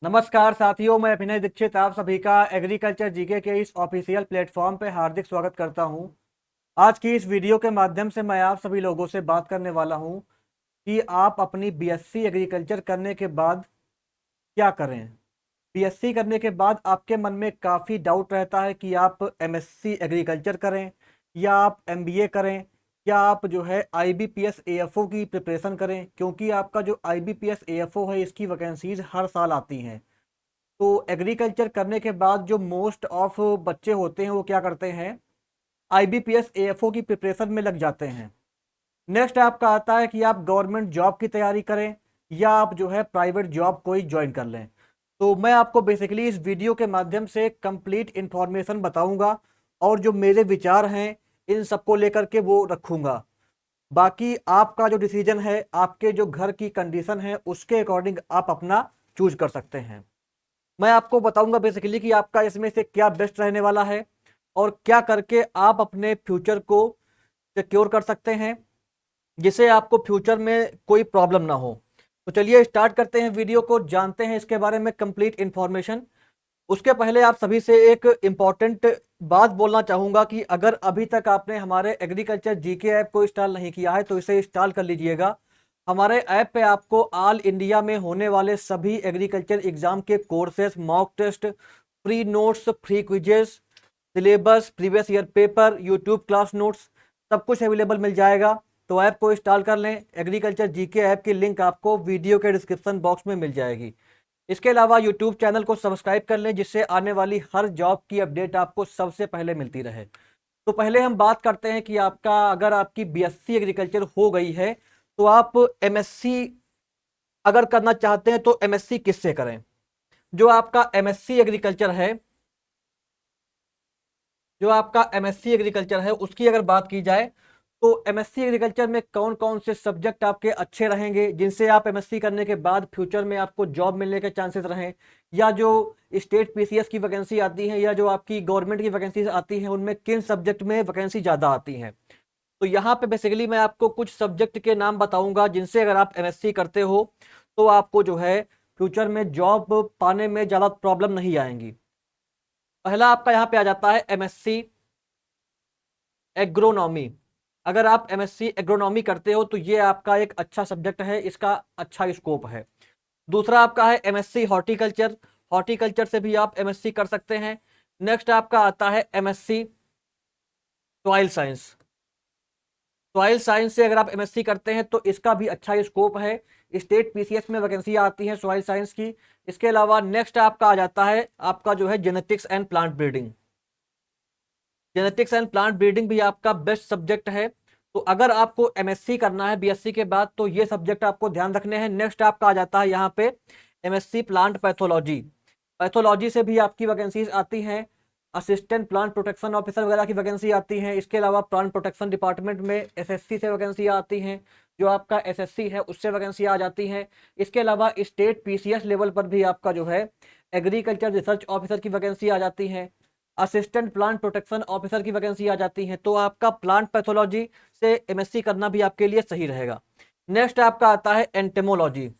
नमस्कार साथियों, मैं अभिनय दीक्षित आप सभी का एग्रीकल्चर जीके के इस ऑफिशियल प्लेटफॉर्म पे हार्दिक स्वागत करता हूं। आज की इस वीडियो के माध्यम से मैं आप सभी लोगों से बात करने वाला हूं कि आप अपनी बीएससी एग्रीकल्चर करने के बाद क्या करें। बीएससी करने के बाद आपके मन में काफ़ी डाउट रहता है कि आप एमएससी एग्रीकल्चर करें या आप एमबीए करें या आप जो है आईबीपीएस एएफओ की प्रिपरेशन करें, क्योंकि आपका जो आईबीपीएस एएफओ है इसकी वैकेंसीज हर साल आती हैं। तो एग्रीकल्चर करने के बाद जो मोस्ट ऑफ बच्चे होते हैं वो क्या करते हैं, आईबीपीएस एएफओ की प्रिपरेशन में लग जाते हैं। नेक्स्ट आपका आता है कि आप गवर्नमेंट जॉब की तैयारी करें या आप जो है प्राइवेट जॉब कोई ज्वाइन कर लें। तो मैं आपको बेसिकली इस वीडियो के माध्यम से कंप्लीट इंफॉर्मेशन बताऊंगा और जो मेरे विचार हैं इन सबको लेकर के वो रखूंगा। बाकी आपका जो डिसीजन है, आपके जो घर की कंडीशन है उसके अकॉर्डिंग आप अपना चूज कर सकते हैं। मैं आपको बताऊंगा बेसिकली कि आपका इसमें से क्या बेस्ट रहने वाला है और क्या करके आप अपने फ्यूचर को सिक्योर कर सकते हैं जिससे आपको फ्यूचर में कोई प्रॉब्लम ना हो। तो चलिए स्टार्ट करते हैं वीडियो को, जानते हैं इसके बारे में कंप्लीट इंफॉर्मेशन। उसके पहले आप सभी से एक इम्पॉर्टेंट बात बोलना चाहूंगा कि अगर अभी तक आपने हमारे एग्रीकल्चर जीके ऐप को इंस्टॉल नहीं किया है तो इसे इंस्टॉल कर लीजिएगा। हमारे ऐप पे आपको ऑल इंडिया में होने वाले सभी एग्रीकल्चर एग्जाम के courses, mock test, free notes, free quizzes, syllabus, previous year paper, YouTube class notes, सब कुछ अवेलेबल मिल जाएगा। तो ऐप को इंस्टॉल कर लें। एग्रीकल्चर जीके ऐप की लिंक आपको वीडियो के डिस्क्रिप्शन बॉक्स में मिल जाएगी। इसके अलावा यूट्यूब चैनल को सब्सक्राइब कर लें जिससे आने वाली हर जॉब की अपडेट आपको सबसे पहले मिलती रहे। तो पहले हम बात करते हैं कि आपका अगर आपकी बीएससी एग्रीकल्चर हो गई है तो आप एमएससी अगर करना चाहते हैं तो एमएससी किससे करें। जो आपका एमएससी एग्रीकल्चर है जो आपका एमएससी एग्रीकल्चर है उसकी अगर बात की जाए तो एमएससी एग्रीकल्चर में कौन कौन से सब्जेक्ट आपके अच्छे रहेंगे जिनसे आप एमएससी करने के बाद फ्यूचर में आपको जॉब मिलने के चांसेस रहें, या जो स्टेट पीसीएस की वैकेंसी आती है या जो आपकी गवर्नमेंट की वैकेंसी आती हैं उनमें किन सब्जेक्ट में वैकेंसी ज़्यादा आती हैं। तो यहाँ पे बेसिकली मैं आपको कुछ सब्जेक्ट के नाम बताऊंगा जिनसे अगर आप एमएससी करते हो तो आपको जो है फ्यूचर में जॉब पाने में ज़्यादा प्रॉब्लम नहीं आएंगी। पहला आपका यहाँ पे आ जाता है एमएससी एग्रोनॉमी। अगर आप एमएससी एग्रोनॉमी करते हो तो ये आपका एक अच्छा सब्जेक्ट है, इसका अच्छा स्कोप है। दूसरा आपका है एमएससी हॉर्टिकल्चर। हॉर्टिकल्चर से भी आप एमएससी कर सकते हैं। नेक्स्ट आपका आता है MSc soil science. Soil science से अगर आप एमएससी करते हैं तो इसका भी अच्छा स्कोप है। स्टेट पीसीएस में वैकेंसी आती है सॉइल साइंस की। इसके अलावा नेक्स्ट आपका आ जाता है आपका जो है genetics and plant breeding. Genetics and plant breeding भी आपका बेस्ट सब्जेक्ट है। तो अगर आपको एमएससी करना है बीएससी के बाद तो ये सब्जेक्ट आपको ध्यान रखने हैं। नेक्स्ट आपका आ जाता है यहाँ पे एमएससी प्लांट पैथोलॉजी। पैथोलॉजी से भी आपकी वैकेंसीज आती हैं। असिस्टेंट प्लांट प्रोटेक्शन ऑफिसर वगैरह की वैकेंसी आती हैं। इसके अलावा प्लांट प्रोटेक्शन डिपार्टमेंट में एसएससी से वैकेंसी आती हैं। जो आपका एसएससी है उससे वैकेंसी आ जाती हैं। इसके अलावा स्टेट पीसीएस लेवल पर भी आपका जो है एग्रीकल्चर रिसर्च ऑफिसर की वैकेंसी आ जाती है। असिस्टेंट प्लांट प्रोटेक्शन ऑफिसर की वैकेंसी आ जाती है। तो आपका प्लांट पैथोलॉजी से एमएससी करना भी आपके लिए सही रहेगा। नेक्स्ट आपका आता है एंटेमोलॉजी।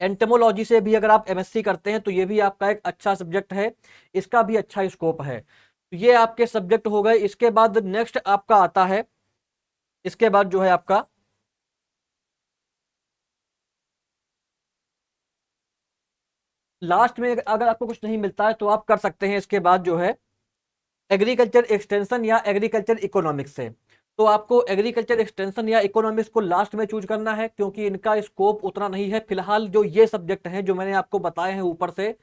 एंटेमोलॉजी से भी अगर आप एमएससी करते हैं तो ये भी आपका एक अच्छा सब्जेक्ट है, इसका भी अच्छा स्कोप है। तो ये आपके सब्जेक्ट हो गए। इसके बाद नेक्स्ट आपका आता है, इसके बाद जो है आपका लास्ट में अगर आपको कुछ नहीं मिलता है तो आप कर सकते हैं इसके बाद जो है एग्रीकल्चर एक्सटेंशन या एग्रीकल्चर इकोनॉमिक्स से। तो आपको एग्रीकल्चर एक्सटेंशन या इकोनॉमिक्स को लास्ट में चूज करना है क्योंकि इनका स्कोप उतना नहीं है। फिलहाल जो ये सब्जेक्ट हैं जो मैंने आपको बताए हैं ऊपर से,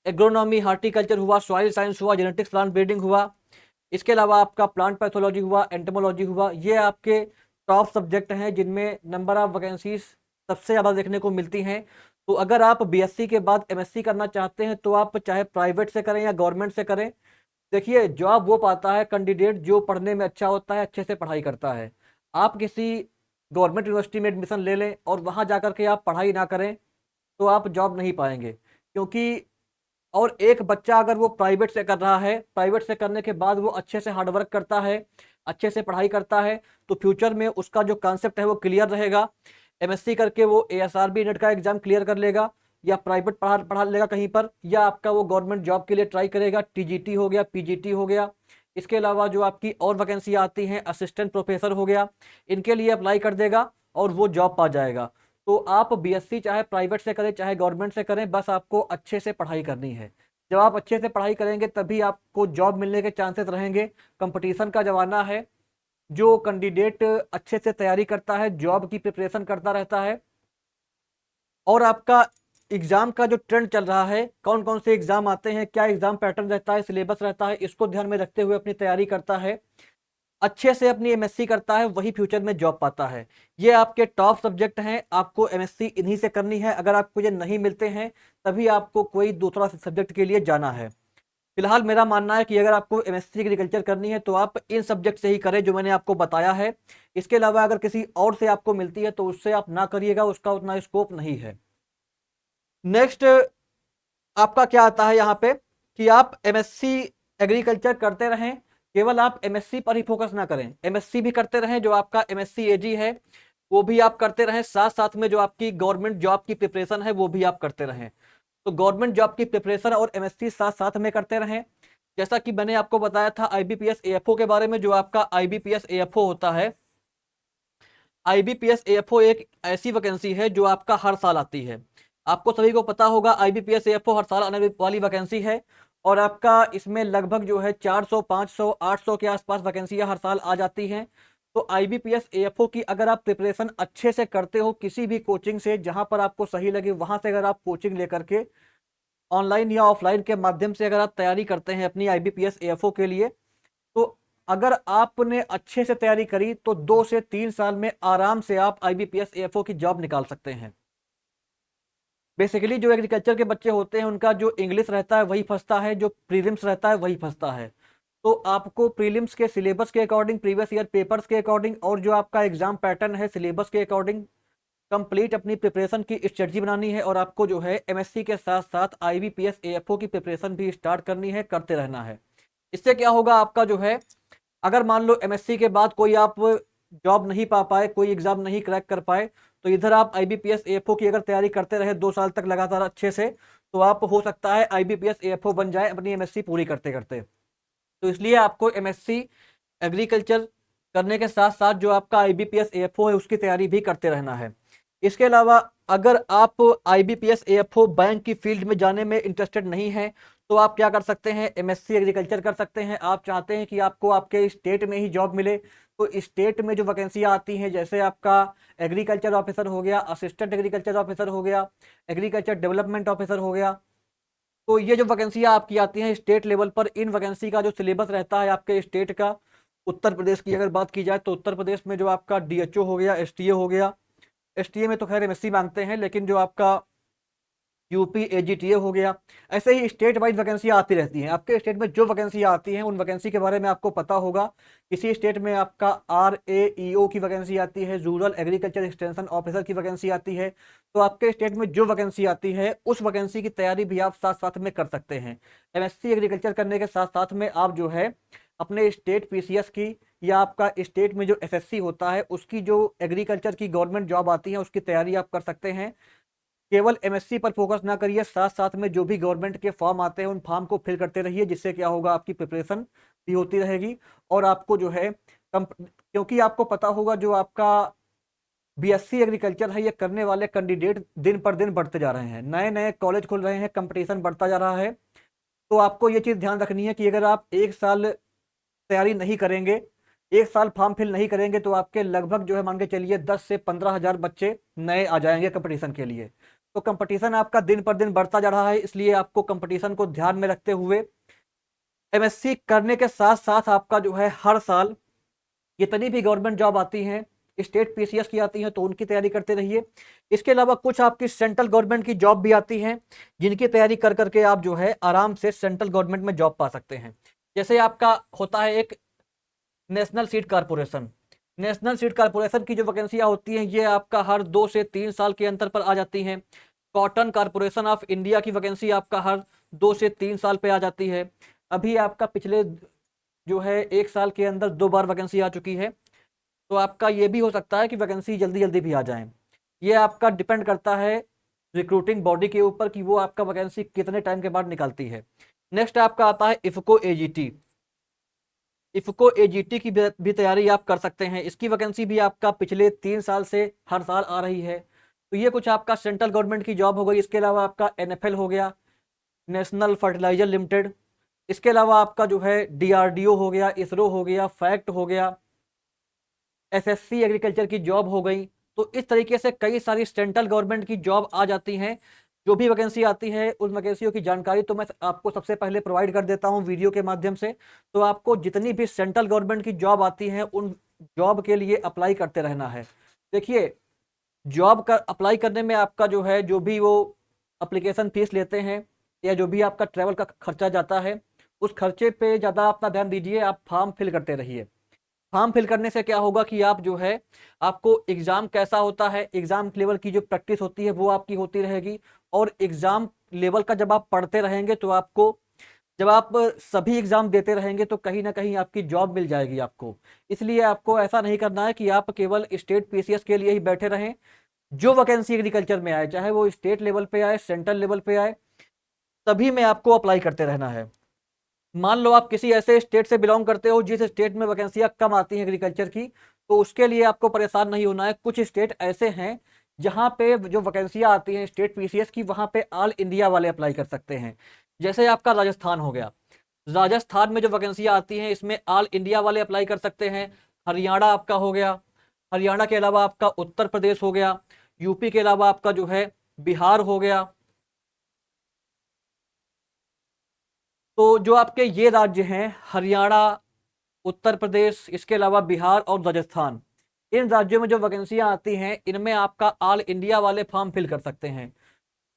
एग्रोनॉमी, हार्टिकल्चर हुआ, सॉइल साइंस हुआ, जेनेटिक्स प्लांट ब्रीडिंग हुआ, इसके अलावा आपका प्लांट पैथोलॉजी हुआ, एंटोमोलॉजी हुआ, ये आपके टॉप सब्जेक्ट हैं जिनमें नंबर ऑफ वैकेंसीज सबसे ज़्यादा देखने को मिलती हैं। तो अगर आप बीएससी के बाद एमएससी करना चाहते हैं तो आप चाहे प्राइवेट से करें या गवर्नमेंट से करें, देखिए जॉब वो पाता है कैंडिडेट जो पढ़ने में अच्छा होता है, अच्छे से पढ़ाई करता है। आप किसी गवर्नमेंट यूनिवर्सिटी में एडमिशन ले लें और वहाँ जाकर के आप पढ़ाई ना करें तो आप जॉब नहीं पाएंगे। क्योंकि और एक बच्चा अगर वो प्राइवेट से कर रहा है, प्राइवेट से करने के बाद वो अच्छे से हार्डवर्क करता है, अच्छे से पढ़ाई करता है, तो फ्यूचर में उसका जो कॉन्सेप्ट है वो क्लियर रहेगा। एमएससी करके वो एएसआरबी नेट का एग्जाम क्लियर कर लेगा या प्राइवेट पढ़ा लेगा कहीं पर, या आपका वो गवर्नमेंट जॉब के लिए ट्राई करेगा, टीजीटी हो गया, पीजीटी हो गया। इसके अलावा जो आपकी और वैकेंसी आती हैं, असिस्टेंट प्रोफेसर हो गया, इनके लिए अप्लाई कर देगा और वो जॉब पा जाएगा। तो आप बीएससी चाहे प्राइवेट से करें चाहे गवर्नमेंट से करें, बस आपको अच्छे से पढ़ाई करनी है। जब आप अच्छे से पढ़ाई करेंगे तभी आपको जॉब मिलने के चांसेस रहेंगे। कंपटीशन का ज़माना है, जो कैंडिडेट अच्छे से तैयारी करता है, जॉब की प्रिपरेशन करता रहता है, और आपका एग्जाम का जो ट्रेंड चल रहा है, कौन कौन से एग्जाम आते हैं, क्या एग्जाम पैटर्न रहता है, सिलेबस रहता है, इसको ध्यान में रखते हुए अपनी तैयारी करता है, अच्छे से अपनी एमएससी करता है, वही फ्यूचर में जॉब पाता है। ये आपके टॉप सब्जेक्ट हैं, आपको एमएससी इन्हीं से करनी है। अगर आपको ये नहीं मिलते हैं तभी आपको कोई दूसरा सब्जेक्ट के लिए जाना है। फिलहाल मेरा मानना है कि अगर आपको एमएससी एग्रीकल्चर करनी है तो आप इन सब्जेक्ट से ही करें जो मैंने आपको बताया है। इसके अलावा अगर किसी और से आपको मिलती है तो उससे आप ना करिएगा, उसका उतना स्कोप नहीं है। नेक्स्ट आपका क्या आता है यहाँ पे कि आप एमएससी एग्रीकल्चर करते रहें, केवल आप एमएससी पर ही फोकस ना करें, एमएससी भी करते रहें, जो आपका एमएससी एजी है वो भी आप करते रहें, साथ साथ में जो आपकी गवर्नमेंट जॉब की प्रिपरेशन है वो भी आप करते रहें। तो गवर्नमेंट जॉब की प्रिपरेशन और एमएससी साथ साथ में करते रहें। जैसा कि मैंने आपको बताया था आईबीपीएस एएफओ के बारे में, जो आपका आईबीपीएस एएफओ होता है, आईबीपीएस एएफओ एक ऐसी वैकेंसी है जो आपका हर साल आती है। आपको सभी को पता होगा आईबीपीएस एएफओ हर साल आने वाली वैकेंसी है, और आपका इसमें लगभग जो है 400 500 800 के आसपास वैकेंसियां हर साल आ जाती हैं। तो आईबीपीएस एएफओ की अगर आप प्रिपरेशन अच्छे से करते हो, किसी भी कोचिंग से जहां पर आपको सही लगे वहां से अगर आप कोचिंग लेकर के ऑनलाइन या ऑफलाइन के माध्यम से अगर आप तैयारी करते हैं अपनी आईबीपीएस एएफओ के लिए, तो अगर आपने अच्छे से तैयारी करी तो 2 से 3 साल में आराम से आप आईबीपीएस एएफओ की जॉब निकाल सकते हैं। बेसिकली जो एग्रीकल्चर के बच्चे होते हैं उनका जो इंग्लिश रहता है वही फंसता है, जो प्रीलिम्स रहता है वही फंसता है। तो आपको प्रीलिम्स के सिलेबस के अकॉर्डिंग, प्रीवियस ईयर पेपर्स के अकॉर्डिंग, और जो आपका एग्जाम पैटर्न है सिलेबस के अकॉर्डिंग कंप्लीट अपनी प्रिपरेशन की स्ट्रेटजी बनानी है, और आपको जो है एमएससी के साथ साथ आईबीपीएस एएफओ की प्रिपरेशन भी स्टार्ट करनी है, करते रहना है। इससे क्या होगा आपका जो है, अगर मान लो एमएससी के बाद कोई आप जॉब नहीं पा पाए, कोई एग्जाम नहीं क्रैक कर पाए, तो इधर आप आईबीपीएस एएफओ की अगर तैयारी करते रहे 2 साल तक लगातार अच्छे से, तो आप हो सकता है आईबीपीएस एएफओ बन जाए अपनी एमएससी पूरी करते करते। तो इसलिए आपको एमएससी एग्रीकल्चर करने के साथ साथ जो आपका आईबीपीएस एएफओ है उसकी तैयारी भी करते रहना है। इसके अलावा अगर आप आईबीपीएस एएफओ बैंक की फील्ड में जाने में इंटरेस्टेड नहीं है तो आप क्या कर सकते हैं, एमएससी एग्रीकल्चर कर सकते हैं। आप चाहते हैं कि आपको आपके स्टेट में ही जॉब मिले, तो स्टेट में जो वैकेंसियां आती हैं, जैसे आपका एग्रीकल्चर ऑफिसर हो गया, असिस्टेंट एग्रीकल्चर ऑफिसर हो गया, एग्रीकल्चर डेवलपमेंट ऑफिसर हो गया, तो ये जो वैकेंसियां आपकी आती हैं स्टेट लेवल पर, इन वैकेंसी का जो सिलेबस रहता है आपके स्टेट का, उत्तर प्रदेश की अगर बात की जाए तो उत्तर प्रदेश में जो आपका डीएचओ हो गया, एसटीए हो गया, एसटीए में तो खैर एमएससी मांगते हैं, लेकिन जो आपका यूपी एजीटीए हो गया, ऐसे ही स्टेट वाइज वैकेंसियां आती रहती हैं। आपके स्टेट में जो वैकेंसियां आती हैं उन वैकेंसी के बारे में आपको पता होगा। किसी स्टेट में आपका आरएईओ की वैकेंसी आती है, रूरल एग्रीकल्चर एक्सटेंशन ऑफिसर की वैकेंसी आती है। तो आपके स्टेट में जो वैकेंसी आती है उस वैकेंसी की तैयारी भी आप साथ साथ में कर सकते हैं। एमएससी एग्रीकल्चर करने के साथ साथ में आप जो है अपने स्टेट पीसीएस की, या आपका स्टेट में जो एसएससी होता है उसकी जो एग्रीकल्चर की गवर्नमेंट जॉब आती है उसकी तैयारी आप कर सकते हैं। केवल एमएससी पर फोकस ना करिए, साथ साथ में जो भी गवर्नमेंट के फॉर्म आते हैं उन फॉर्म को फिल करते रहिए, जिससे क्या होगा आपकी प्रिपरेशन भी होती रहेगी। और आपको जो है क्योंकि आपको पता होगा जो आपका बीएससी एग्रीकल्चर है ये करने वाले कैंडिडेट दिन पर दिन बढ़ते जा रहे हैं, नए नए कॉलेज खुल रहे हैं, कंपटीशन बढ़ता जा रहा है। तो आपको ये चीज़ ध्यान रखनी है कि अगर आप 1 साल तैयारी नहीं करेंगे, 1 साल फॉर्म फिल नहीं करेंगे, तो आपके लगभग जो है मान के चलिए 10 से 15 हज़ार बच्चे नए आ जाएंगे कंपटीशन के लिए। तो कंपटीशन आपका दिन पर दिन बढ़ता जा रहा है, इसलिए आपको कंपटीशन को ध्यान में रखते हुए एमएससी करने के साथ साथ आपका जो है हर साल जितनी भी गवर्नमेंट जॉब आती हैं, स्टेट पीसीएस की आती हैं, तो उनकी तैयारी करते रहिए। इसके अलावा कुछ आपकी सेंट्रल गवर्नमेंट की जॉब भी आती हैं, जिनकी तैयारी कर करके आप जो है आराम से सेंट्रल गवर्नमेंट में जॉब पा सकते हैं। जैसे आपका होता है एक national seed corporation, national seed corporation की जो वैकेंसियां होती हैं ये आपका हर 2 से 3 साल के अंतर पर आ जाती हैं। कॉटन कारपोरेशन ऑफ इंडिया की वैकेंसी आपका हर 2 से 3 साल पे आ जाती है। अभी आपका पिछले जो है 1 साल के अंदर 2 बार वैकेंसी आ चुकी है। तो आपका ये भी हो सकता है कि वैकेंसी जल्दी जल्दी भी आ जाए। ये आपका डिपेंड करता है रिक्रूटिंग बॉडी के ऊपर कि वो आपका वैकेंसी कितने टाइम के बाद निकालती है। नेक्स्ट आपका आता है इफको एजीटी। इफको एजीटी की भी तैयारी आप कर सकते हैं। इसकी वैकेंसी भी आपका पिछले 3 साल से हर साल आ रही है। तो ये कुछ आपका सेंट्रल गवर्नमेंट की जॉब हो गई। इसके अलावा आपका एनएफएल हो गया, नेशनल फर्टिलाइजर लिमिटेड। इसके अलावा आपका जो है डीआरडीओ हो गया, इसरो हो गया, फैक्ट हो गया, एसएससी एग्रीकल्चर की जॉब हो गई। तो इस तरीके से कई सारी सेंट्रल गवर्नमेंट की जॉब आ जाती हैं। जो भी वैकेंसी आती है उन वैकेंसियों की जानकारी तो मैं आपको सबसे पहले प्रोवाइड कर देता हूं वीडियो के माध्यम से। तो आपको जितनी भी सेंट्रल गवर्नमेंट की जॉब आती है उन जॉब के लिए अप्लाई करते रहना है। देखिए, जॉब का अप्लाई करने में आपका जो है, जो भी वो अप्लीकेशन फीस लेते हैं या जो भी आपका ट्रैवल का खर्चा जाता है, उस खर्चे पे ज़्यादा अपना ध्यान दीजिए। आप फॉर्म फिल करते रहिए। फॉर्म फिल करने से क्या होगा कि आप जो है, आपको एग्जाम कैसा होता है, एग्जाम लेवल की जो प्रैक्टिस होती है वो आपकी होती रहेगी। और एग्जाम लेवल का जब आप पढ़ते रहेंगे तो आपको, जब आप सभी एग्जाम देते रहेंगे तो कहीं ना कहीं आपकी जॉब मिल जाएगी आपको। इसलिए आपको ऐसा नहीं करना है कि आप केवल स्टेट पीसीएस के लिए ही बैठे रहें। जो वैकेंसी एग्रीकल्चर में आए, चाहे वो स्टेट लेवल पे आए, सेंट्रल लेवल पे आए, तभी में आपको अप्लाई करते रहना है। मान लो आप किसी ऐसे स्टेट से बिलोंग करते हो जिस स्टेट में वैकेंसियां कम आती हैं एग्रीकल्चर की, तो उसके लिए आपको परेशान नहीं होना है। कुछ स्टेट ऐसे हैं जहां पे जो वैकेंसियां आती हैं स्टेट पीसीएस की, वहां पे ऑल इंडिया वाले अप्लाई कर सकते हैं। जैसे आपका राजस्थान हो गया। राजस्थान में जो वैकेंसियां आती हैं इसमें ऑल इंडिया वाले अप्लाई कर सकते हैं। हरियाणा आपका हो गया। हरियाणा के अलावा आपका उत्तर प्रदेश हो गया। यूपी के अलावा आपका जो है बिहार हो गया। तो जो आपके ये राज्य हैं, हरियाणा, उत्तर प्रदेश, इसके अलावा बिहार और राजस्थान, इन राज्यों में जो वैकेंसियां आती हैं इनमें आपका ऑल इंडिया वाले फॉर्म फिल कर सकते हैं।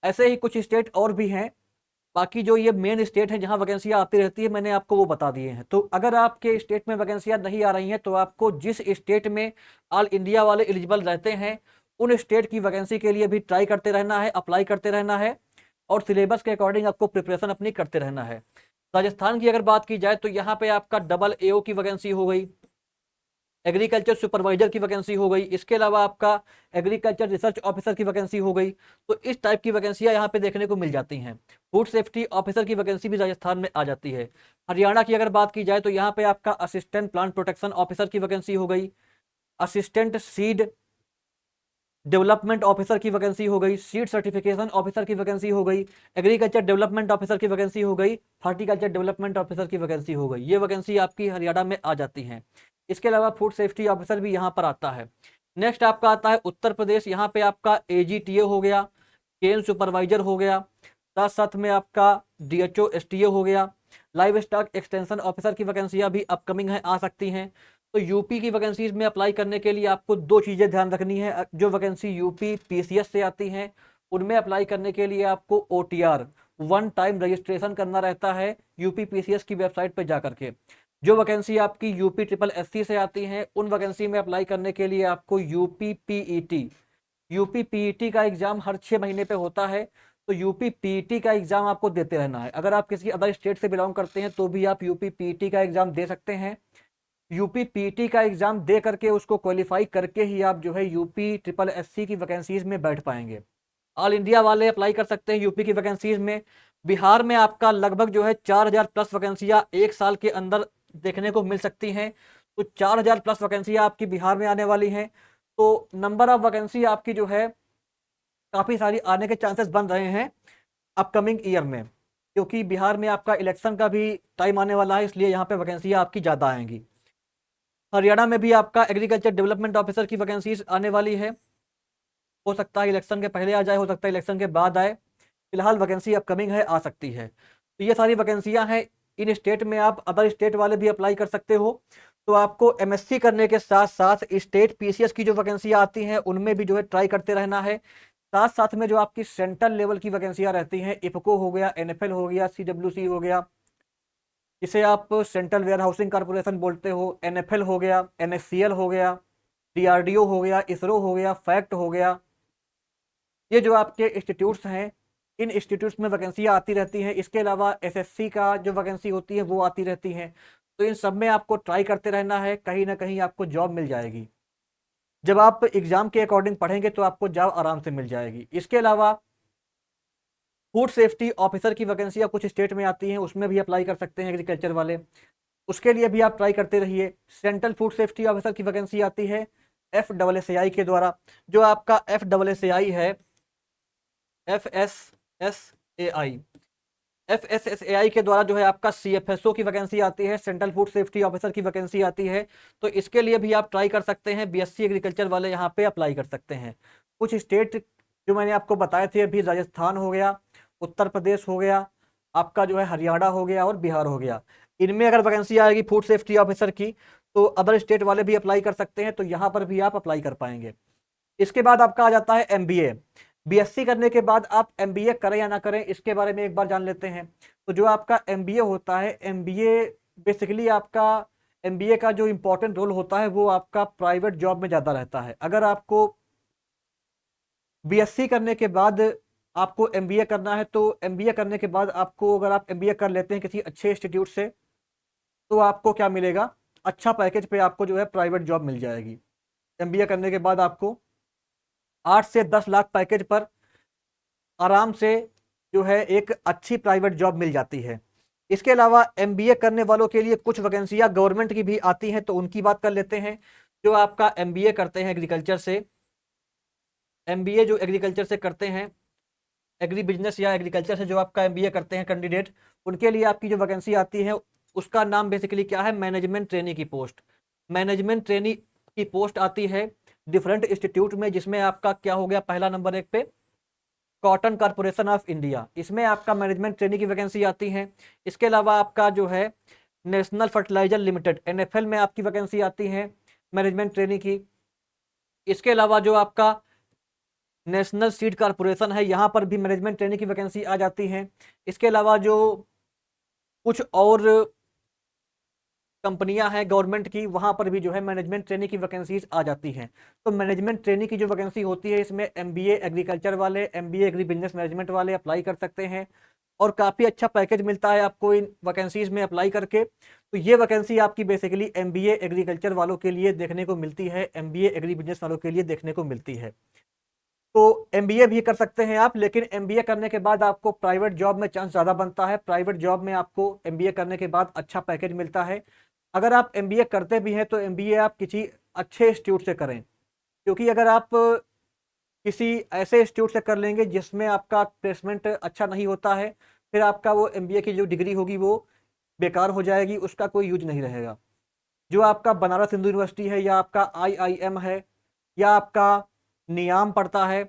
ऐसे ही कुछ स्टेट और भी हैं। बाकी जो ये मेन स्टेट हैं जहां वैकेंसियां आती रहती है, मैंने आपको वो बता दिए हैं। तो अगर आपके स्टेट में वैकेंसियां नहीं आ रही हैं तो आपको जिस स्टेट में ऑल इंडिया वाले एलिजिबल रहते हैं उन स्टेट की वैकेंसी के लिए भी ट्राई करते रहना है, अप्लाई करते रहना है। और सिलेबस के अकॉर्डिंग आपको प्रिपरेशन अपनी करते रहना है। राजस्थान की अगर बात की जाए तो यहाँ पे आपका डबल एओ की वैकेंसी हो गई, एग्रीकल्चर सुपरवाइजर की वैकेंसी हो गई, इसके अलावा आपका एग्रीकल्चर रिसर्च ऑफिसर की वैकेंसी हो गई। तो इस टाइप की वैकेंसियां यहाँ पे देखने को मिल जाती हैं। फूड सेफ्टी ऑफिसर की वैकेंसी भी राजस्थान में आ जाती है। हरियाणा की अगर बात की जाए तो यहाँ पे आपका असिस्टेंट प्लांट प्रोटेक्शन ऑफिसर की वैकेंसी हो गई, असिस्टेंट सीड डेवलपमेंट ऑफिसर की वैकेंसी हो गई, सीड सर्टिफिकेशन ऑफिसर की वैकेंसी हो गई, एग्रीकल्चर डेवलपमेंट ऑफिसर की वैकेंसी हो गई, हॉर्टिकल्चर डेवलपमेंट ऑफिसर की वैकेंसी हो गई। ये वैकेंसी आपकी हरियाणा में आ जाती हैं। इसके अलावा फूड सेफ्टी ऑफिसर भी यहाँ पर आता है। नेक्स्ट आपका आता है उत्तर प्रदेश। यहाँ पे आपका एजीटीए हो गया, केन सुपरवाइजर हो गया, साथ साथ में आपका डीएचओ एसटीए हो गया। लाइव स्टॉक एक्सटेंशन ऑफिसर की वैकेंसियां भी अपकमिंग है, आ सकती हैं। तो यूपी की वैकेंसीज में अप्लाई करने के लिए आपको दो चीज़ें ध्यान रखनी है। जो वैकेंसी यूपी पीसीएस से आती हैं उनमें अप्लाई करने के लिए आपको ओटीआर, वन टाइम रजिस्ट्रेशन करना रहता है यूपी पीसीएस की वेबसाइट पर जा करके। जो वैकेंसी आपकी यूपी ट्रिपल एससी से आती हैं उन वैकेंसी में अप्लाई करने के लिए आपको यूपी पीईटी का एग्जाम हर 6 महीने पे होता है। तो यूपी पीईटी का एग्जाम आपको देते रहना है। अगर आप किसी अदर स्टेट से बिलोंग करते हैं तो भी आप यूपी पीईटी का एग्जाम दे सकते हैं। यूपी पीटी का एग्जाम दे करके उसको क्वालिफाई करके ही आप जो है यूपी ट्रिपल एससी की वैकेंसीज में बैठ पाएंगे। ऑल इंडिया वाले अप्लाई कर सकते हैं यूपी की वैकेंसीज में। बिहार में आपका लगभग जो है 4000 प्लस वैकेंसियां एक साल के अंदर देखने को मिल सकती हैं। तो 4000 प्लस वैकेंसियां आपकी बिहार में आने वाली हैं। तो नंबर ऑफ वैकेंसी आपकी जो है काफ़ी सारी आने के चांसेस बन रहे हैं अपकमिंग ईयर में, क्योंकि बिहार में आपका इलेक्शन का भी टाइम आने वाला है, इसलिए यहाँ पे वैकेंसियाँ आपकी ज़्यादा आएंगी। हरियाणा में भी आपका एग्रीकल्चर डेवलपमेंट ऑफिसर की वैकेंसीज आने वाली है। हो सकता है इलेक्शन के पहले आ जाए, हो सकता है इलेक्शन के बाद आए। फिलहाल वैकेंसी अपकमिंग है, आ सकती है। तो ये सारी वैकेंसियां हैं। इन स्टेट में आप अदर स्टेट वाले भी अप्लाई कर सकते हो। तो आपको एमएससी करने के साथ साथ स्टेट पीसीएस की जो वैकेंसियां आती हैं उनमें भी जो है ट्राई करते रहना है। साथ साथ में जो आपकी सेंट्रल लेवल की वैकेंसियां रहती हैं, इफको हो गया, एनएफएल हो गया, सीडब्ल्यूसी हो गया, जिसे आप सेंट्रल वेयर हाउसिंग कॉर्पोरेशन बोलते हो, एनएफएल हो गया, एनएससीएल हो गया, डीआरडीओ हो गया, इसरो हो गया, फैक्ट हो गया। ये जो आपके इंस्टीट्यूट्स हैं, इन इंस्टीट्यूट्स में वैकेंसियाँ आती रहती हैं। इसके अलावा एसएससी का जो वैकेंसी होती है वो आती रहती हैं। तो इन सब में आपको ट्राई करते रहना है, कहीं ना कहीं आपको जॉब मिल जाएगी। जब आप एग्जाम के अकॉर्डिंग पढ़ेंगे तो आपको जॉब आराम से मिल जाएगी। इसके अलावा फूड सेफ्टी ऑफिसर की वैकेंसी कुछ स्टेट में आती हैं, उसमें भी अप्लाई कर सकते हैं एग्रीकल्चर वाले, उसके लिए भी आप ट्राई करते रहिए। सेंट्रल फूड सेफ्टी ऑफिसर की वैकेंसी आती है FSSAI के द्वारा। जो आपका FSSAI है, FSSAI, FSSAI के द्वारा जो है आपका CFSO की वैकेंसी आती है, सेंट्रल फूड सेफ्टी ऑफिसर की वैकेंसी आती है। तो इसके लिए भी आप ट्राई कर सकते हैं, BSc एग्रीकल्चर वाले यहाँ पे अप्लाई कर सकते हैं। कुछ स्टेट जो मैंने आपको बताए थे अभी, राजस्थान हो गया, उत्तर प्रदेश हो गया, आपका जो है हरियाणा हो गया और बिहार हो गया, इनमें अगर वैकेंसी आएगी फूड सेफ्टी ऑफिसर की तो अदर स्टेट वाले भी अप्लाई कर सकते हैं, तो यहाँ पर भी आप अप्लाई कर पाएंगे। इसके बाद आपका आ जाता है MBA। BSc करने के बाद आप MBA करें या ना करें, इसके बारे में एक बार जान लेते हैं। तो जो आपका MBA होता है, MBA बेसिकली आपका MBA का जो इंपॉर्टेंट रोल होता है वो आपका प्राइवेट जॉब में ज़्यादा रहता है। अगर आपको BSc करने के बाद आपको MBA करना है, तो MBA करने के बाद आपको, अगर आप MBA कर लेते हैं किसी अच्छे इंस्टीट्यूट से, तो आपको क्या मिलेगा, अच्छा पैकेज पे आपको जो है प्राइवेट जॉब मिल जाएगी। MBA करने के बाद आपको 8 से 10 लाख पैकेज पर आराम से जो है एक अच्छी प्राइवेट जॉब मिल जाती है। इसके अलावा MBA करने वालों के लिए कुछ वैकेंसियां गवर्नमेंट की भी आती हैं, तो उनकी बात कर लेते हैं। जो आपका MBA करते हैं एग्रीकल्चर से, MBA जो एग्रीकल्चर से करते हैं, एग्री बिजनेस या एग्रीकल्चर से जो आपका MBA करते हैं कैंडिडेट, उनके लिए आपकी जो वैकेंसी आती है उसका नाम बेसिकली क्या है, मैनेजमेंट ट्रेनी की पोस्ट। मैनेजमेंट ट्रेनी की पोस्ट आती है डिफरेंट इंस्टीट्यूट में, जिसमें आपका क्या हो गया, पहला नंबर एक पे कॉटन कॉर्पोरेशन ऑफ इंडिया, इसमें आपका मैनेजमेंट ट्रेनिंग की वैकेंसी आती है। इसके अलावा आपका जो है नेशनल फर्टिलाइजर लिमिटेड NFL में आपकी वैकेंसी आती है मैनेजमेंट ट्रेनिंग की। इसके अलावा जो आपका नेशनल सीड कॉर्पोरेशन है, यहाँ पर भी मैनेजमेंट ट्रेनिंग की वैकेंसी आ जाती है। इसके अलावा जो कुछ और कंपनियां हैं गवर्नमेंट की, वहां पर भी जो है मैनेजमेंट ट्रेनिंग की वैकेंसीज आ जाती हैं। तो मैनेजमेंट ट्रेनिंग की जो वैकेंसी होती है, इसमें MBA एग्रीकल्चर वाले, MBA एग्री बिजनेस मैनेजमेंट वाले अप्लाई कर सकते हैं, और काफ़ी अच्छा पैकेज मिलता है आपको इन वैकेंसीज में अप्लाई करके। तो ये वैकेंसी आपकी बेसिकली MBA एग्रीकल्चर वालों के लिए देखने को मिलती है, MBA एग्री बिजनेस वालों के लिए देखने को मिलती है। तो MBA भी कर सकते हैं आप, लेकिन MBA करने के बाद आपको प्राइवेट जॉब में चांस ज़्यादा बनता है। प्राइवेट जॉब में आपको MBA करने के बाद अच्छा पैकेज मिलता है। अगर आप MBA करते भी हैं तो MBA आप किसी अच्छे इंस्टीट्यूट से करें, क्योंकि अगर आप किसी ऐसे इंस्टीट्यूट से कर लेंगे जिसमें आपका प्लेसमेंट अच्छा नहीं होता है, फिर आपका वो MBA की जो डिग्री होगी वो बेकार हो जाएगी, उसका कोई यूज नहीं रहेगा। जो आपका बनारस हिंदू यूनिवर्सिटी है, या आपका IIM है, या आपका नियाम पड़ता है,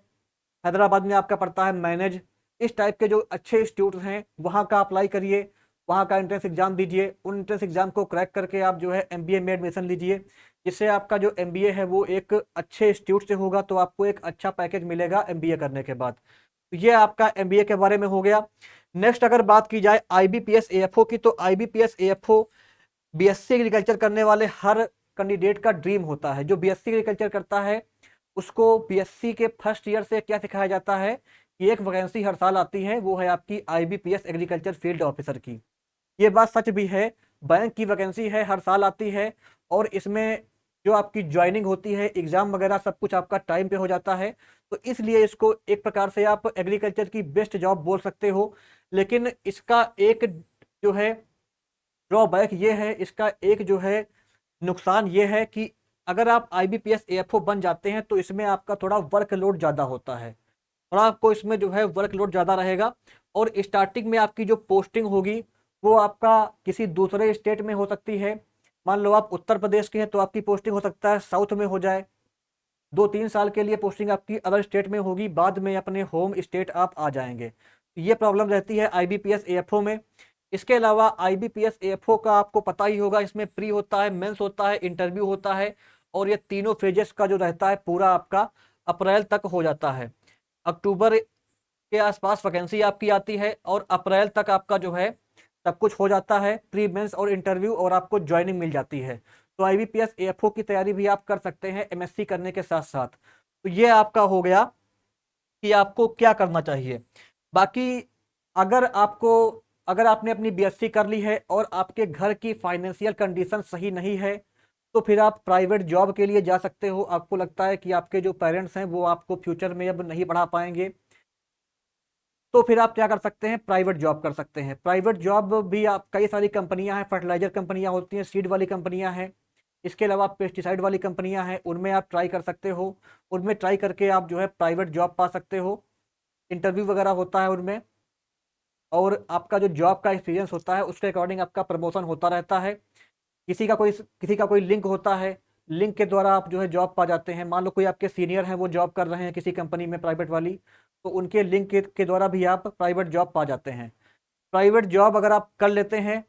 हैदराबाद में आपका पड़ता है मैनेज, इस टाइप के जो अच्छे इंस्टीट्यूट हैं वहाँ का अप्लाई करिए, वहाँ का एंट्रेंस एग्जाम दीजिए, उन एंट्रेंस एग्जाम को क्रैक करके आप जो है MBA में एडमिशन लीजिए, जिससे आपका जो MBA है वो एक अच्छे इंस्टीट्यूट से होगा, तो आपको एक अच्छा पैकेज मिलेगा MBA करने के बाद। तो ये आपका MBA के बारे में हो गया। नेक्स्ट अगर बात की जाए IBPS AFO की, तो IBPS AFO BSc एग्रीकल्चर करने वाले हर कैंडिडेट का ड्रीम होता है। जो BSc एग्रीकल्चर करता है उसको BSc के फर्स्ट ईयर से क्या सिखाया जाता है कि एक वैकेंसी हर साल आती है, वो है आपकी IBPS एग्रीकल्चर फील्ड ऑफिसर की। ये बात सच भी है, बैंक की वैकेंसी है, हर साल आती है, और इसमें जो आपकी ज्वाइनिंग होती है, एग्जाम वगैरह सब कुछ आपका टाइम पे हो जाता है। तो इसलिए इसको एक प्रकार से आप एग्रीकल्चर की बेस्ट जॉब बोल सकते हो। लेकिन इसका एक जो है ड्रॉबैक ये है, इसका एक जो है नुकसान ये है कि अगर आप IBPS AFO बन जाते हैं तो इसमें आपका थोड़ा वर्कलोड ज़्यादा होता है, थोड़ा आपको इसमें जो है वर्कलोड ज़्यादा रहेगा। और स्टार्टिंग में आपकी जो पोस्टिंग होगी वो आपका किसी दूसरे स्टेट में हो सकती है। मान लो आप उत्तर प्रदेश के हैं तो आपकी पोस्टिंग हो सकता है साउथ में हो जाए, 2-3 साल के लिए पोस्टिंग आपकी अदर स्टेट में होगी, बाद में अपने होम स्टेट आप आ जाएंगे। ये प्रॉब्लम रहती है IBPS AFO में। इसके अलावा IBPS AFO का आपको पता ही होगा, इसमें प्री होता है, मेंस होता है, इंटरव्यू होता है, और ये तीनों फेजेस का जो रहता है पूरा आपका अप्रैल तक हो जाता है। अक्टूबर के आसपास वैकेंसी आपकी आती है, और अप्रैल तक आपका जो है सब कुछ हो जाता है, प्री मेंस और इंटरव्यू, और आपको ज्वाइनिंग मिल जाती है। तो IBPS AFO की तैयारी भी आप कर सकते हैं MSc करने के साथ साथ। तो ये आपका हो गया कि आपको क्या करना चाहिए। बाकी अगर आपको, अगर आपने अपनी BSc कर ली है और आपके घर की फाइनेंशियल कंडीशन सही नहीं है, तो फिर आप प्राइवेट जॉब के लिए जा सकते हो। आपको लगता है कि आपके जो पेरेंट्स हैं वो आपको फ्यूचर में अब नहीं पढ़ा पाएंगे, तो फिर आप क्या कर सकते हैं, प्राइवेट जॉब कर सकते हैं। प्राइवेट जॉब भी आप, कई सारी कंपनियां हैं, फर्टिलाइजर कंपनियां होती हैं, सीड वाली कंपनियां हैं, इसके अलावा पेस्टिसाइड वाली कंपनियां हैं, उनमें आप ट्राई कर सकते हो। उनमें ट्राई करके आप जो है प्राइवेट जॉब पा सकते हो। इंटरव्यू वगैरह होता है उनमें, और आपका जो जॉब का एक्सपीरियंस होता है उसके अकॉर्डिंग आपका प्रमोशन होता रहता है। किसी का कोई लिंक होता है, लिंक के द्वारा आप जो है जॉब पा जाते हैं। मान लो कोई आपके सीनियर हैं, वो जॉब कर रहे हैं किसी कंपनी में प्राइवेट वाली, तो उनके लिंक के द्वारा भी आप प्राइवेट जॉब पा जाते हैं। प्राइवेट जॉब अगर आप कर लेते हैं,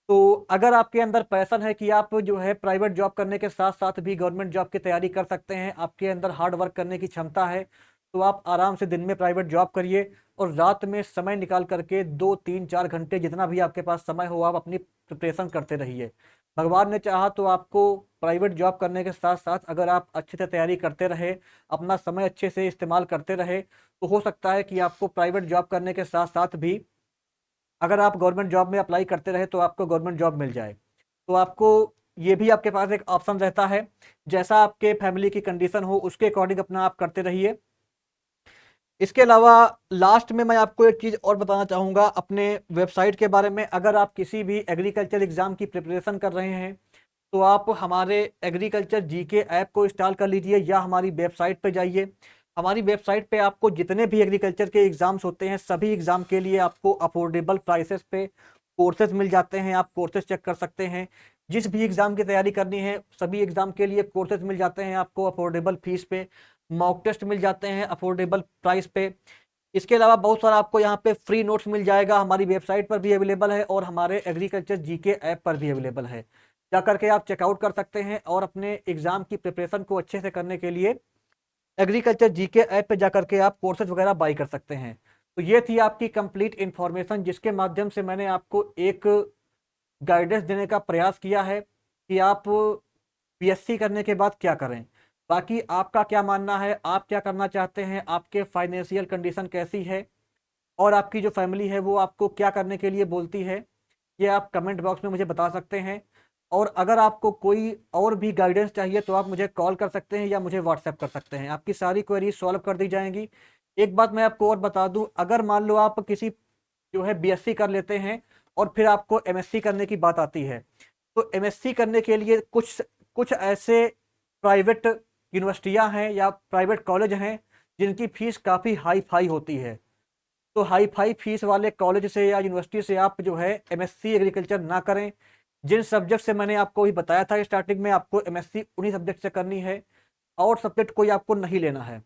तो अगर आपके अंदर पैशन है कि आप जो है प्राइवेट जॉब करने के साथ साथ भी गवर्नमेंट जॉब की तैयारी कर सकते हैं, आपके अंदर हार्ड वर्क करने की क्षमता है, तो आप आराम से दिन में प्राइवेट जॉब करिए और रात में समय निकाल करके 2 3 4 घंटे जितना भी आपके पास समय हो आप अपनी प्रिपरेशन करते रहिए। भगवान ने चाहा तो आपको प्राइवेट जॉब करने के साथ साथ अगर आप अच्छे से तैयारी करते रहे, अपना समय अच्छे से इस्तेमाल करते रहे, तो हो सकता है कि आपको प्राइवेट जॉब करने के साथ साथ भी अगर आप गवर्नमेंट जॉब में अप्लाई करते रहे तो आपको गवर्नमेंट जॉब मिल जाए। तो आपको ये भी आपके पास एक ऑप्शन रहता है। जैसा आपके फैमिली की कंडीशन हो उसके अकॉर्डिंग अपना आप करते रहिए। इसके अलावा लास्ट में मैं आपको एक चीज़ और बताना चाहूँगा अपने वेबसाइट के बारे में। अगर आप किसी भी एग्रीकल्चर एग्ज़ाम की प्रिपरेशन कर रहे हैं, तो आप हमारे एग्रीकल्चर जीके ऐप को इंस्टॉल कर लीजिए या हमारी वेबसाइट पे जाइए। हमारी वेबसाइट पे आपको जितने भी एग्रीकल्चर के एग्ज़ाम्स होते हैं, सभी एग्ज़ाम के लिए आपको अफोर्डेबल प्राइसेस पे कोर्सेज मिल जाते हैं। आप कोर्सेज चेक कर सकते हैं। जिस भी एग्ज़ाम की तैयारी करनी है, सभी एग्ज़ाम के लिए कोर्सेज मिल जाते हैं आपको अफोर्डेबल फीस पे। मॉक टेस्ट मिल जाते हैं अफोर्डेबल प्राइस पे। इसके अलावा बहुत सारा आपको यहाँ पे फ्री नोट्स मिल जाएगा, हमारी वेबसाइट पर भी अवेलेबल है और हमारे एग्रीकल्चर जीके ऐप पर भी अवेलेबल है। जा करके आप चेकआउट कर सकते हैं और अपने एग्जाम की प्रिपरेशन को अच्छे से करने के लिए एग्रीकल्चर जीके ऐप पे जा करके आप कोर्सेज वगैरह बाई कर सकते हैं। तो ये थी आपकी कंप्लीट इन्फॉर्मेशन, जिसके माध्यम से मैंने आपको एक गाइडेंस देने का प्रयास किया है कि आप पीएससी करने के बाद क्या करें। बाकी आपका क्या मानना है, आप क्या करना चाहते हैं, आपके फाइनेंशियल कंडीशन कैसी है और आपकी जो फैमिली है वो आपको क्या करने के लिए बोलती है, ये आप कमेंट बॉक्स में मुझे बता सकते हैं। और अगर आपको कोई और भी गाइडेंस चाहिए तो आप मुझे कॉल कर सकते हैं या मुझे व्हाट्सएप कर सकते हैं, आपकी सारी क्वेरी सॉल्व कर दी जाएंगी। एक बात मैं आपको और बता दूं, अगर मान लो आप किसी जो है बीएससी कर लेते हैं और फिर आपको एमएससी करने की बात आती है, तो एमएससी करने के लिए कुछ कुछ ऐसे प्राइवेट यूनिवर्सिटियां हैं या प्राइवेट कॉलेज हैं जिनकी फीस काफ़ी हाई फाई होती है। तो हाई फाई फीस वाले कॉलेज से या यूनिवर्सिटी से आप जो है एमएससी एग्रीकल्चर ना करें। जिन सब्जेक्ट से मैंने आपको भी बताया था स्टार्टिंग में, आपको एमएससी उन्हीं सब्जेक्ट से करनी है और सब्जेक्ट कोई आपको नहीं लेना है।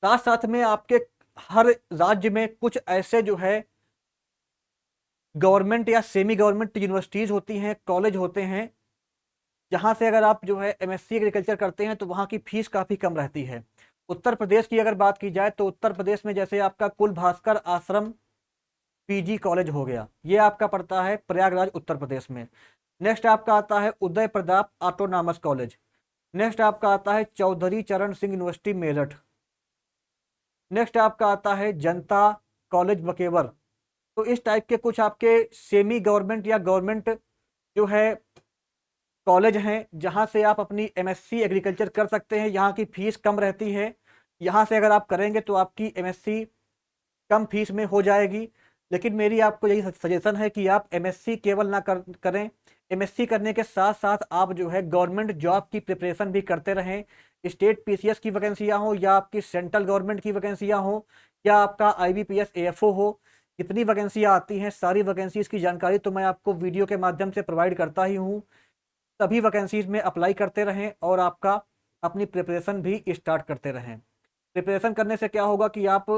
साथ साथ में आपके हर राज्य में कुछ ऐसे जो है गवर्नमेंट या सेमी गवर्नमेंट यूनिवर्सिटीज होती हैं, कॉलेज होते हैं, जहां से अगर आप जो है एमएससी एग्रीकल्चर करते हैं तो वहां की फीस काफ़ी कम रहती है। उत्तर प्रदेश की अगर बात की जाए तो उत्तर प्रदेश में जैसे आपका कुल भास्कर आश्रम पीजी कॉलेज हो गया, ये आपका पड़ता है प्रयागराज उत्तर प्रदेश में। नेक्स्ट आपका आता है Uday Pratap autonomous college. Next आपका आता है चौधरी चरण सिंह यूनिवर्सिटी मेरठ। नेक्स्ट आपका आता है जनता कॉलेज बकेवर। तो इस टाइप के कुछ आपके सेमी गवर्नमेंट या गवर्नमेंट जो है कॉलेज हैं जहां से आप अपनी एमएससी एग्रीकल्चर कर सकते हैं। यहाँ की फीस कम रहती है, यहाँ से अगर आप करेंगे तो आपकी एमएससी कम फीस में हो जाएगी। लेकिन मेरी आपको यही सजेशन है कि आप एमएससी केवल ना करें, एमएससी करने के साथ साथ आप जो है गवर्नमेंट जॉब की प्रिपरेशन भी करते रहें। स्टेट पीसीएस की वैकेंसियां हो या आपकी सेंट्रल गवर्नमेंट की वैकेंसियां हो या आपका आईबीपीएस एएफओ हो, जितनी वैकेंसियां आती हैं सारी वैकेंसीज की जानकारी तो मैं आपको वीडियो के माध्यम से प्रोवाइड करता ही हूँ। सभी वैकेंसीज में अप्लाई करते रहें और आपका अपनी प्रिपरेशन भी स्टार्ट करते रहें। प्रिपरेशन करने से क्या होगा कि आप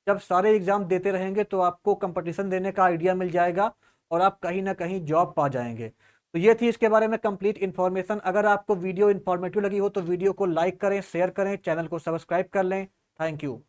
जब सारे एग्जाम देते रहेंगे तो आपको कंपटीशन देने का आइडिया मिल जाएगा और आप कहीं ना कहीं जॉब पा जाएंगे। तो ये थी इसके बारे में कंप्लीट इन्फॉर्मेशन। अगर आपको वीडियो इन्फॉर्मेटिव लगी हो तो वीडियो को लाइक करें, शेयर करें, चैनल को सब्सक्राइब कर लें। Thank you.